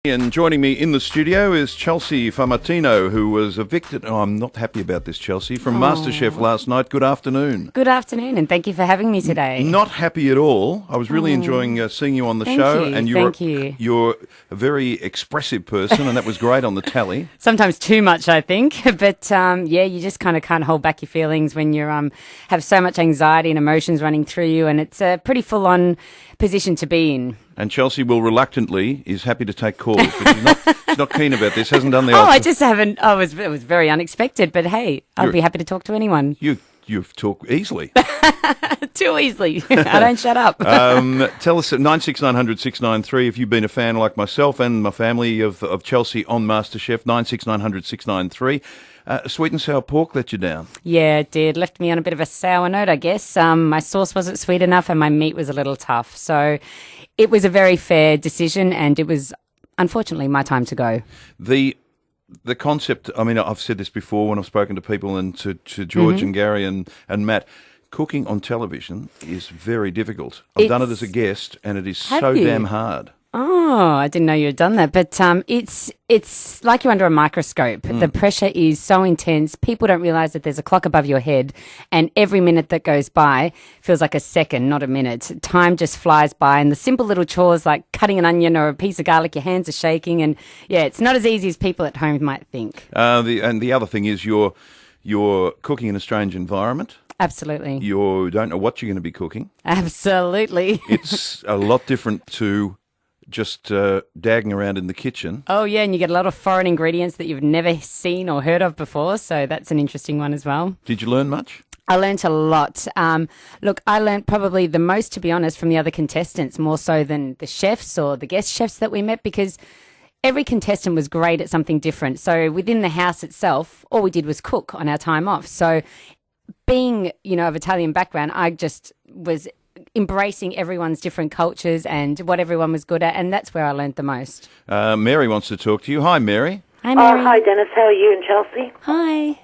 And joining me in the studio is Chelsea Famartino, who was evicted. Oh, I'm not happy about this, Chelsea, from MasterChef last night. Good afternoon. Good afternoon, and thank you for having me today. Not happy at all. I was really enjoying seeing you on the show. You, and thank you. You're a very expressive person, and that was great on the tally. Sometimes too much, I think. But, yeah, you just kind of can't hold back your feelings when you have so much anxiety and emotions running through you, and it's a pretty full-on position to be in. And Chelsea is happy to take calls, but she's not keen about this, hasn't done the I just haven't. It was very unexpected, but hey, I'll be happy to talk to anyone. You've talked easily. Too easily. I don't shut up. Tell us at 96900 693 if you've been a fan like myself and my family of Chelsea on MasterChef. 96900 693. Sweet and sour pork let you down. Yeah, it did. Left me on a bit of a sour note, I guess. My sauce wasn't sweet enough and my meat was a little tough. So it was a very fair decision, and it was, unfortunately, my time to go. The concept, I mean, I've said this before when I've spoken to people and to George and Gary and Matt, cooking on television is very difficult. I've done it as a guest, and it is so damn hard. Oh, I didn't know you had done that. But it's like you're under a microscope. The pressure is so intense. People don't realise that there's a clock above your head, and every minute that goes by feels like a second, not a minute. Time just flies by, and the simple little chores like cutting an onion or a piece of garlic, your hands are shaking, and yeah, it's not as easy as people at home might think. And the other thing is you're cooking in a strange environment. Absolutely. You don't know what you're going to be cooking. Absolutely. It's a lot different to just dagging around in the kitchen. Oh, yeah, and you get a lot of foreign ingredients that you've never seen or heard of before, so that's an interesting one as well. Did you learn much? I learnt a lot. Look, I learnt probably the most, to be honest, from the other contestants, more so than the chefs or the guest chefs that we met, because every contestant was great at something different. So within the house itself, all we did was cook on our time off. So being, of Italian background, I just was embracing everyone's different cultures and what everyone was good at, and that's where I learnt the most. Mary wants to talk to you. Hi, Mary. Hi, Mary. Hi, Dennis. How are you and Chelsea? Hi.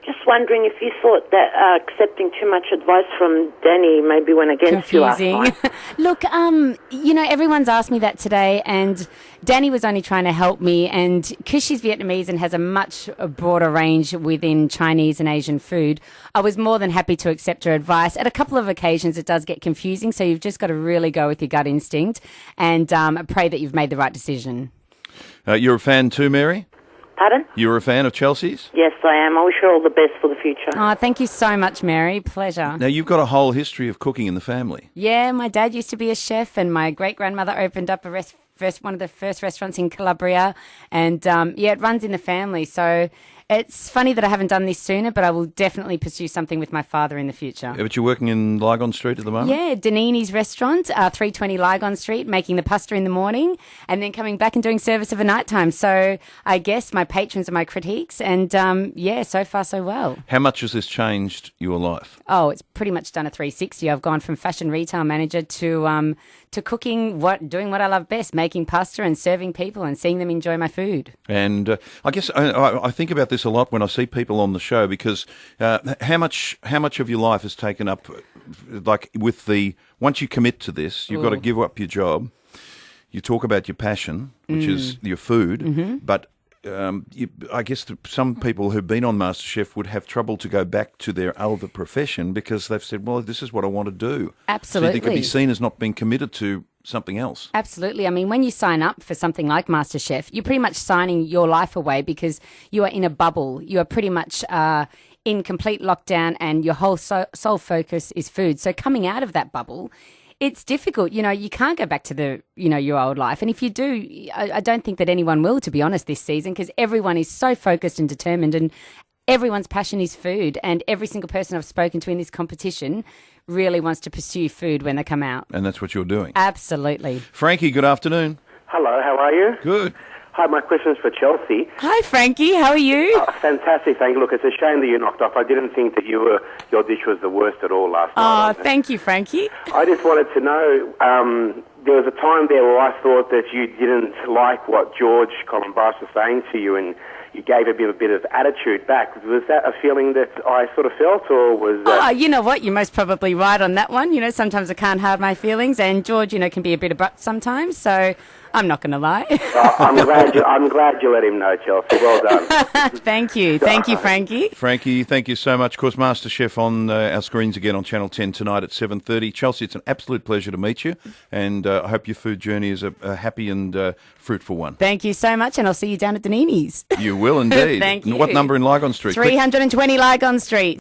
Just wondering if you thought that accepting too much advice from Danny maybe went against you last night. Look, everyone's asked me that today, and Danny was only trying to help me, and because she's Vietnamese and has a much broader range within Chinese and Asian food, I was more than happy to accept her advice. At a couple of occasions, it does get confusing, so you've just got to really go with your gut instinct and pray that you've made the right decision. You're a fan too, Mary? Pardon? You're a fan of Chelsea's? Yes, I am. I wish her all the best for the future. Oh, thank you so much, Mary. Pleasure. Now, you've got a whole history of cooking in the family. Yeah, my dad used to be a chef, and my great-grandmother opened up one of the first restaurants in Calabria, and it runs in the family. So it's funny that I haven't done this sooner, but I will definitely pursue something with my father in the future. Yeah, but you're working in Lygon Street at the moment? Yeah, Danini's restaurant, 320 Lygon Street, making the pasta in the morning and then coming back and doing service of a night time. So I guess my patrons are my critiques, and so far so well. How much has this changed your life? Oh, it's pretty much done a 360. I've gone from fashion retail manager to cooking, doing what I love best, making pasta and serving people and seeing them enjoy my food. And I guess I think about this a lot when I see people on the show, because how much of your life is taken up, like once you commit to this, you've got to give up your job. You talk about your passion, which is your food, but I guess some people who've been on MasterChef would have trouble to go back to their other profession because they've said, well, this is what I want to do. Absolutely. So they could be seen as not being committed to something else. Absolutely. I mean, when you sign up for something like MasterChef, you're pretty much signing your life away because you are in a bubble. You are pretty much in complete lockdown, and your whole sole focus is food. So coming out of that bubble, it's difficult. You can't go back to your old life. And if you do, I don't think that anyone will, to be honest, this season, because everyone is so focused and determined, and everyone's passion is food. And every single person I've spoken to in this competition really wants to pursue food when they come out. And that's what you're doing. Absolutely. Frankie, good afternoon. Hello, how are you? Good. Hi, my question's for Chelsea. Hi, Frankie. How are you? Fantastic, thank you. Look, it's a shame that you knocked off. I didn't think that your dish was the worst at all last night. Oh, thank you, Frankie. I just wanted to know, there was a time there where I thought that you didn't like what George Columbus was saying to you, and you gave a bit of attitude back. Was that a feeling that I sort of felt, or was that... Oh, you know what? You're most probably right on that one. You know, sometimes I can't hide my feelings, and George, you know, can be a bit abrupt sometimes, so I'm not going to lie. I'm glad you let him know, Chelsea. Well done. Thank you. Thank you, Frankie. Frankie, thank you so much. Of course, MasterChef on our screens again on Channel 10 tonight at 7:30. Chelsea, it's an absolute pleasure to meet you, and I hope your food journey is a happy and fruitful one. Thank you so much, and I'll see you down at Danini's. You will indeed. Thank you. What number in Lygon Street? 320 Lygon Street.